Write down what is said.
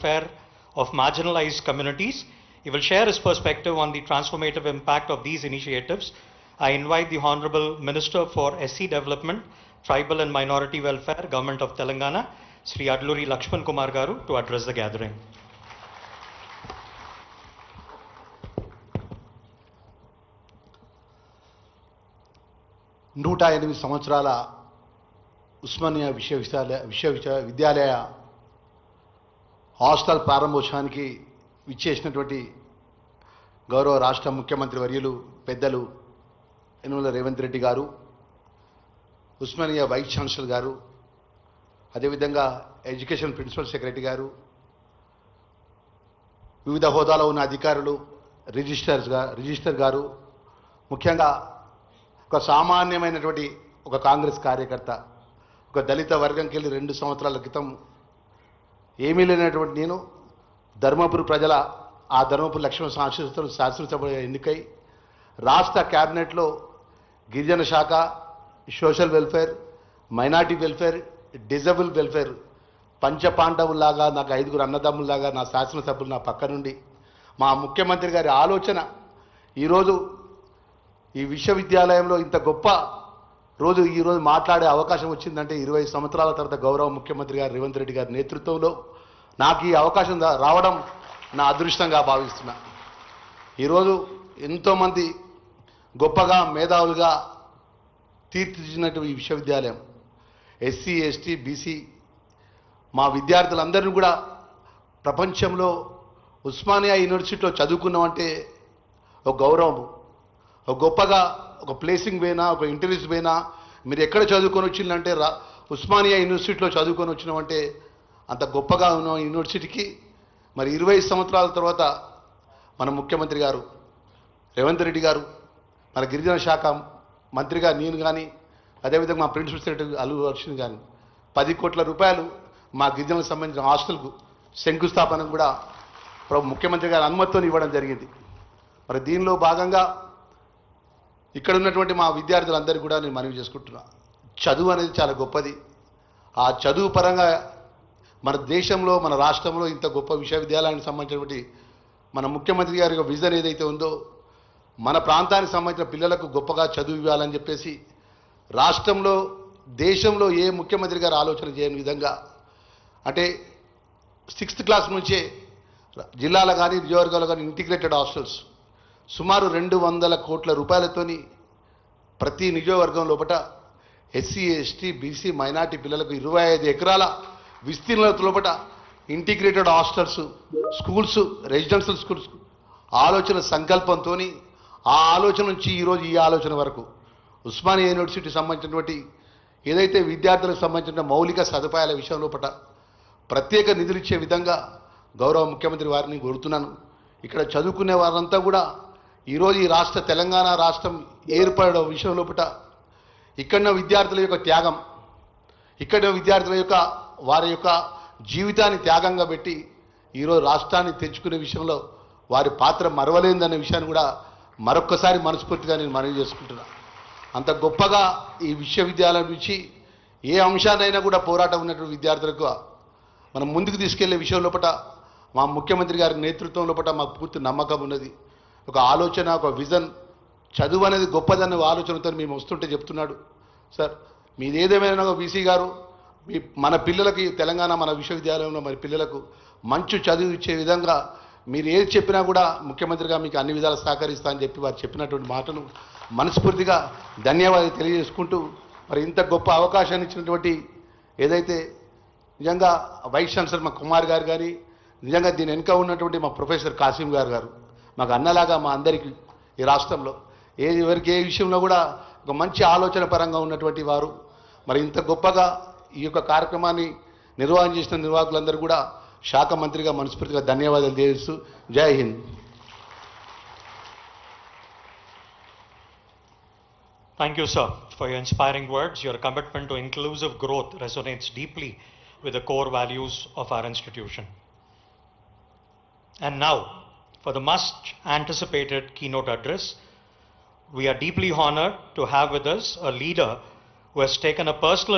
welfare of marginalized communities. He will share his perspective on the transformative impact of these initiatives. I invite the Honorable Minister for SC Development, Tribal and Minority Welfare, Government of Telangana, Sri Adluri Lakshman Kumar Garu, to address the gathering. నూట 8 సంవత్సరాల ఉస్మానియా విశ్వవిద్యాలయ hostel ప్రారంభోత్సవానికి విచ్చేసినటువంటి గౌరవ రాష్ట్ర ముఖ్యమంత్రి వర్యులు పెద్దలు యనమల రేవంత్ రెడ్డి గారు, ఉస్మానియా వైస్ ఛాన్సలర్ గారు, అదేవిధంగా ఎడ్యుకేషన్ ప్రిన్సిపల్ సెక్రటరీ గారు, వివిధ హోదాలో ఉన్న అధికారులు, రిజిస్టర్ గారు, ముఖ్యంగా ఒక సామాన్యమైనటువంటి ఒక కాంగ్రెస్ కార్యకర్త, ఒక దళిత వర్గంకి వెళ్ళి 2 సంవత్సరాల క్రితం ఏమీ లేనటువంటి నేను ధర్మపురి ప్రజల ఆ ధర్మపురి లక్ష్మణ శాసనసభ ఎన్నికై రాష్ట్ర క్యాబినెట్లో గిరిజన శాఖ, social welfare, minority welfare, disable welfare పంచపాండవుల్లాగా నాకు 5గురు అన్నదమ్ముల్లాగా నా శాసనసభ్యులు నా పక్క నుండి మా ముఖ్యమంత్రి గారి ఆలోచన ఈరోజు ఈ విశ్వవిద్యాలయంలో ఇంత గొప్ప రోజు ఈరోజు మాట్లాడే అవకాశం వచ్చిందంటే 20 సంవత్సరాల తర్వాత గౌరవ ముఖ్యమంత్రి గారు రేవంత్ రెడ్డి గారి నేతృత్వంలో నాకు ఈ అవకాశం రావడం నా అదృష్టంగా భావిస్తున్నా. ఈరోజు ఎంతోమంది గొప్పగా మేధావులుగా తీర్చిదిద్దినట్టు ఈ విశ్వవిద్యాలయం ఎస్సీ, ఎస్టీ, బీసీ మా విద్యార్థులందరినీ కూడా ప్రపంచంలో ఉస్మానియా యూనివర్సిటీలో చదువుకున్నామంటే ఒక గౌరవం, ఒక గొప్పగా ఒక ప్లేసింగ్ పోయినా, ఒక ఇంటర్వ్యూస్ పోయినా మీరు ఎక్కడ చదువుకొని వచ్చిందంటే ఉస్మానియా యూనివర్సిటీలో చదువుకొని వచ్చినామంటే అంత గొప్పగా ఉన్న యూనివర్సిటీకి మరి 20 సంవత్సరాల తర్వాత మన ముఖ్యమంత్రి గారు రేవంత్ రెడ్డి గారు, మన గిరిజన శాఖ మంత్రిగా నేను కానీ, అదేవిధంగా మా ప్రిన్సిపల్ సెక్రటరీ అల్లు అర్షున్ కానీ 10 కోట్ల రూపాయలు మా గిరిజనకు సంబంధించిన హాస్టల్కు శంకుస్థాపన కూడా ముఖ్యమంత్రి గారి అనుమతితో ఇవ్వడం జరిగింది. మరి దీనిలో భాగంగా ఇక్కడ ఉన్నటువంటి మా విద్యార్థులందరికీ కూడా నేను మనవి చేసుకుంటున్నా, చదువు అనేది చాలా గొప్పది. ఆ చదువు పరంగా మన దేశంలో, మన రాష్ట్రంలో ఇంత గొప్ప విశ్వవిద్యాలయానికి సంబంధించినటువంటి మన ముఖ్యమంత్రి గారి విజన్ ఏదైతే ఉందో మన ప్రాంతానికి సంబంధించిన పిల్లలకు గొప్పగా చదువు ఇవ్వాలని చెప్పేసి రాష్ట్రంలో, దేశంలో ఏ ముఖ్యమంత్రి గారు ఆలోచన చేయని విధంగా, అంటే 6th క్లాస్ నుంచే జిల్లాలో కానీ నియోజకవర్గాల్లో కానీ ఇంటిగ్రేటెడ్ హాస్టల్స్ సుమారు 200 కోట్ల రూపాయలతోని ప్రతి నియోజకవర్గం లోపల ఎస్సీ, ఎస్టీ, బీసీ, మైనార్టీ పిల్లలకు 25 ఎకరాల విస్తీర్ణత లోపల integrated hostels, schools, residential schools ఆలోచన సంకల్పంతో ఆ ఆలోచన నుంచి ఈరోజు ఈ ఆలోచన వరకు ఉస్మానియా యూనివర్సిటీకి సంబంధించినటువంటి ఏదైతే విద్యార్థులకు సంబంధించిన మౌలిక సదుపాయాల విషయం లోపల ప్రత్యేక నిధులు ఇచ్చే విధంగా గౌరవ ముఖ్యమంత్రి వారిని కోరుతున్నాను. ఇక్కడ చదువుకునే వారంతా కూడా ఈరోజు ఈ రాష్ట్ర తెలంగాణ రాష్ట్రం ఏర్పడడం విషయం లోపల ఇక్కడున్న విద్యార్థుల యొక్క త్యాగం, ఇక్కడున్న విద్యార్థుల యొక్క వారి యొక్క జీవితాన్ని త్యాగంగా పెట్టి ఈరోజు రాష్ట్రాన్ని తెచ్చుకునే విషయంలో వారి పాత్ర మరవలేదన్న విషయాన్ని కూడా మరొక్కసారి మనస్ఫూర్తిగా నేను మనవి చేసుకుంటున్నా. అంత గొప్పగా ఈ విశ్వవిద్యాలయం నుంచి ఏ అంశాన్నైనా కూడా పోరాటం ఉన్నటువంటి విద్యార్థులకు మనం ముందుకు తీసుకెళ్లే విషయం లోపల మా ముఖ్యమంత్రి గారి నేతృత్వం లోపల మాకు పూర్తి నమ్మకం ఉన్నది. ఒక ఆలోచన, ఒక విజన్, చదువు అనేది గొప్పదన్న ఆలోచనతో మేము వస్తుంటే చెప్తున్నాడు, సార్ మీది ఏదేమైనా బీసీ గారు మన పిల్లలకి తెలంగాణ మన విశ్వవిద్యాలయంలో మరి పిల్లలకు మంచి చదువు ఇచ్చే విధంగా మీరు ఏది చెప్పినా కూడా ముఖ్యమంత్రిగా మీకు అన్ని విధాలు సహకరిస్తా అని చెప్పి వారు చెప్పినటువంటి మాటను మనస్ఫూర్తిగా ధన్యవాదాలు తెలియజేసుకుంటూ, మరి ఇంత గొప్ప అవకాశాన్ని ఇచ్చినటువంటి ఏదైతే నిజంగా వైస్ ఛాన్సలర్ మా కుమార్ గారు కానీ, నిజంగా దీని వెనుక ఉన్నటువంటి మా ప్రొఫెసర్ కాసిం గారు మాకు అన్నలాగా మా అందరికీ ఈ రాష్ట్రంలో ఎవరికి ఏ విషయంలో కూడా ఒక మంచి ఆలోచన పరంగా ఉన్నటువంటి వారు, మరి ఇంత గొప్పగా ఈ యొక్క కార్యక్రమాన్ని నిర్వహణ చేసిన నిర్వాహకులందరూ కూడా శాఖ మంత్రిగా మనస్ఫూర్తిగా ధన్యవాదాలు తెలియజేస్తూ జై Hind. Thank you, sir, for your inspiring words. Your commitment to inclusive growth resonates deeply with the core values of our institution. And now, for the much-anticipated keynote address, we are deeply honored to have with us a leader who has taken a personal